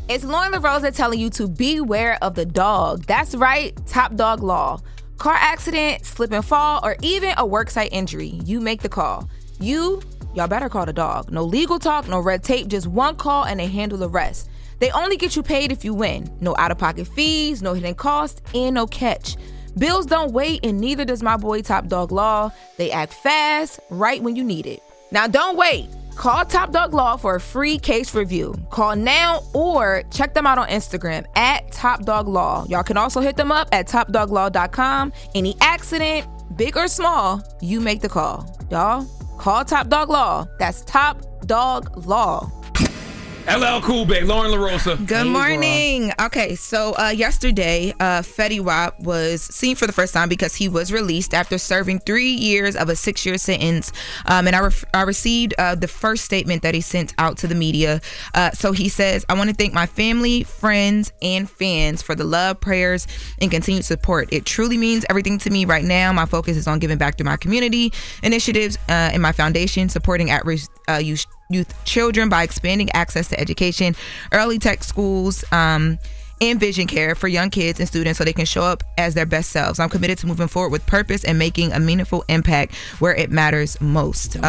It's Loren LoRosa telling you to beware of the dog. That's right, Top Dog Law. Car accident, slip and fall, or even a worksite injury. You make the call. Y'all better call the dog. No legal talk, no red tape, just one call and they handle the rest. They only get you paid if you win. No out-of-pocket fees, no hidden costs, and no catch. Bills don't wait, and neither does my boy Top Dog Law. They act fast, right when you need it. Now don't wait. Call Top Dog Law for a free case review. Call now or check them out on Instagram at Top Dog Law. Y'all can also hit them up at topdoglaw.com. Any accident, big or small, you make the call. Y'all, call Top Dog Law. That's Top Dog Law. LL Cool, babe. Loren LoRosa. Good morning. Okay, so yesterday, Fetty Wap was seen for the first time because he was released after serving 3 years of a 6-year sentence. And I received the first statement that he sent out to the media. So he says, I want to thank my family, friends, and fans for the love, prayers, and continued support. It truly means everything to me right now. My focus is on giving back to my community initiatives and my foundation, supporting at-risk youth children by expanding access to education, early tech schools, and vision care for young kids and students so they can show up as their best selves. I'm committed to moving forward with purpose and making a meaningful impact where it matters most.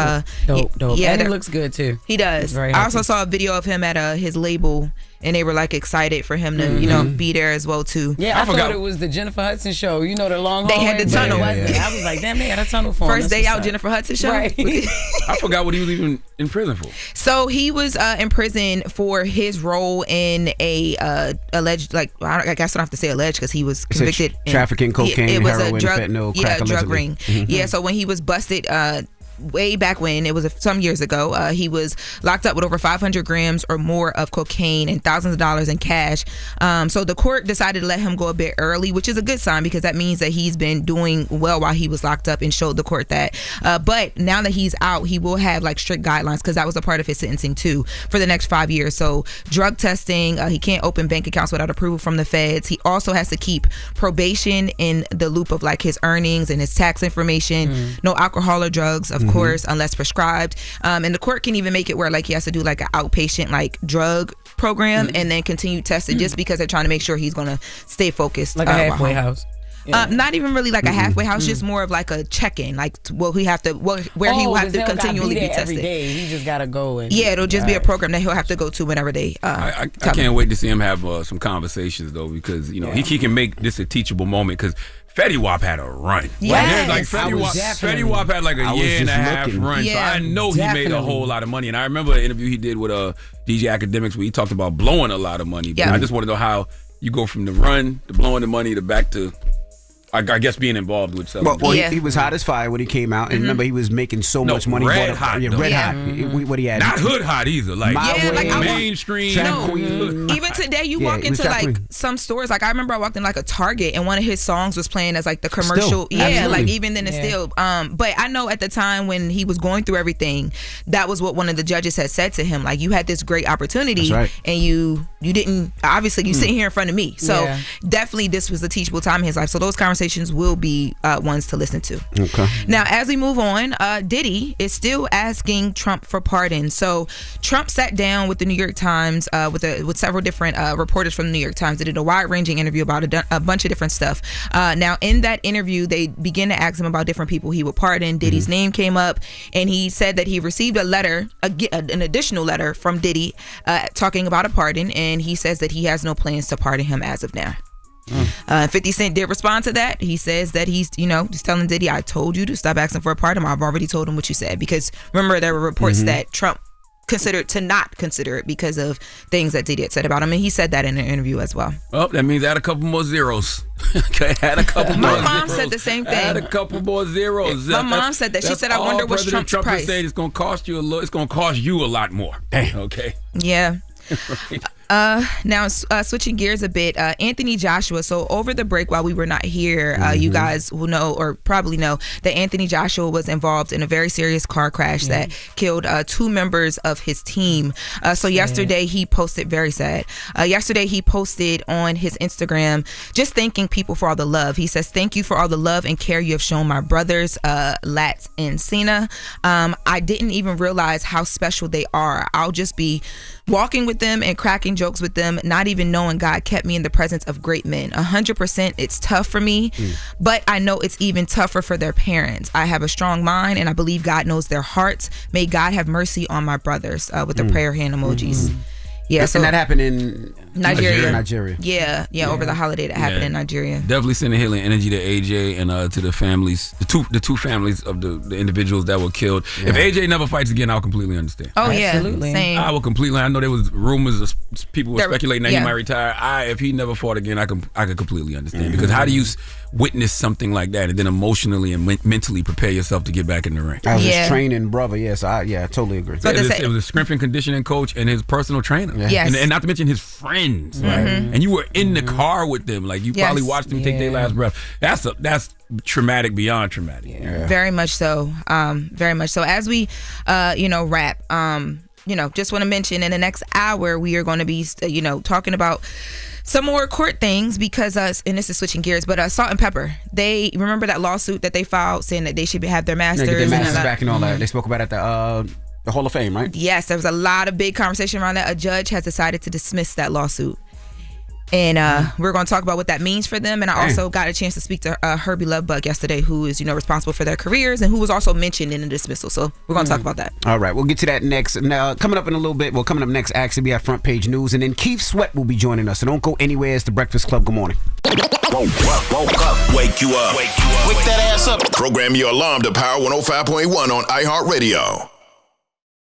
Dope. Yeah, and he looks good too. He does. I also saw a video of him at his label, and they were like excited for him to be there as well too. Yeah, I thought it was the Jennifer Hudson show. You know, the long they had the tunnel. Yeah. I was like, damn, they had a tunnel for him. First day out, Jennifer Hudson show. Right. I forgot what he was even in prison for. So he was in prison for his role in a alleged, like, I guess I don't have to say alleged because he was convicted trafficking cocaine, it was heroin, a drug, fentanyl, crack, drug ring. Mm-hmm. Yeah, so when he was busted way back when, it was some years ago, he was locked up with over 500 grams or more of cocaine and thousands of dollars in cash. So the court decided to let him go a bit early, which is a good sign because that means that he's been doing well while he was locked up and showed the court that. But now that he's out, he will have like strict guidelines because that was a part of his sentencing too for the next 5 years. So drug testing, he can't open bank accounts without approval from the feds. He also has to keep probation in the loop of like his earnings and his tax information. No alcohol or drugs, of course, unless prescribed. And the court can even make it where like he has to do like an outpatient like drug program and then continue testing just because they're trying to make sure he's gonna stay focused. Like a halfway house. Yeah. Not even really like a halfway house, just more of like a check-in, like he will have to continually be tested. Every day. He just gotta go. It'll just be a program that he'll have to go to whenever they. I can't wait to see him have some conversations though, because he can make this a teachable moment because Fetty Wap had a run. Yes. Like Fetty Wap had like a year and a half run. Yeah, so I know he made a whole lot of money. And I remember an interview he did with DJ Academics where he talked about blowing a lot of money. But I just want to know how you go from the run to blowing the money to back to, I guess, being involved with something. Well, he was hot as fire when he came out, and remember he was making so much money. Red hot. Red hot. What he had. Not hood hot either. Like mainstream. Even today, you walk into like some stores. Like I remember I walked in like a Target, and one of his songs was playing as like the commercial. Still, absolutely. Like even then it's still. But I know at the time when he was going through everything, that was what one of the judges had said to him. Like, you had this great opportunity, and you didn't. Obviously, you sitting here in front of me. So definitely, this was a teachable time in his life. So those conversations will be ones to listen to. Okay. Now, as we move on, Diddy is still asking Trump for pardon. So Trump sat down with the New York Times with several different reporters from the New York Times. They did a wide-ranging interview about a bunch of different stuff. Now, in that interview, they began to ask him about different people he would pardon. Diddy's name came up, and he said that he received a letter, an additional letter from Diddy talking about a pardon, and he says that he has no plans to pardon him as of now. 50 Cent did respond to that. He says that he's telling Diddy, I told you to stop asking for a pardon. I've already told him what you said. Because remember, there were reports that Trump considered to not consider it because of things that Diddy had said about him. And he said that in an interview as well. Oh, that means add a couple more zeros. Okay, add a couple more zeros. My mom said the same thing. Add a couple more zeros. My mom said that. She said, I wonder what's Trump's Trump price. Said it's going to cost you it's going to cost you a lot more. Okay. Yeah. Right. Now, switching gears a bit, Anthony Joshua. So over the break while we were not here, you guys will know or probably know that Anthony Joshua was involved in a very serious car crash that killed 2 members of his team. So yesterday he posted, very sad. Yesterday he posted on his Instagram just thanking people for all the love. He says, thank you for all the love and care you have shown my brothers, Lats and Cena. I didn't even realize how special they are. I'll just be walking with them and cracking jokes with them, not even knowing God kept me in the presence of great men. 100%, it's tough for me, but I know it's even tougher for their parents. I have a strong mind, and I believe God knows their hearts. May God have mercy on my brothers, with the prayer hand emojis. Yeah, so that happened in Nigeria. Yeah, over the holiday that happened in Nigeria. Definitely sending healing energy to AJ and to the families, the two families of the individuals that were killed. Yeah. If AJ never fights again, I'll completely understand. Oh, absolutely. Same. I will completely. I know there was rumors of people were speculating that he might retire. If he never fought again, I could completely understand. Because how do you witness something like that and then emotionally and mentally prepare yourself to get back in the ring? I was his training brother. Yes, I totally agree. So it was a strength and conditioning coach and his personal trainer. Yeah. Yes. And not to mention his friends, right? And you were in the car with them, like you probably watched them take their last breath. That's traumatic beyond traumatic. Yeah. Very much so. Very much so. As we, wrap, just want to mention in the next hour we are going to be, talking about some more court things because and this is switching gears, but Salt and Pepper, they remember that lawsuit that they filed saying that they should have their masters, get their masters back and all that. They spoke about it at the Hall of Fame, right? Yes, there was a lot of big conversation around that. A judge has decided to dismiss that lawsuit. And we're going to talk about what that means for them. And I also got a chance to speak to Herbie Lovebug yesterday, who is, responsible for their careers and who was also mentioned in the dismissal. So we're going to talk about that. All right. We'll get to that next. Now, coming up in a little bit, coming up next, actually, we have front page news. And then Keith Sweat will be joining us. So don't go anywhere. It's The Breakfast Club. Good morning. Woke up. Wake you up. Wake that ass up. Program your alarm to Power 105.1 on iHeartRadio.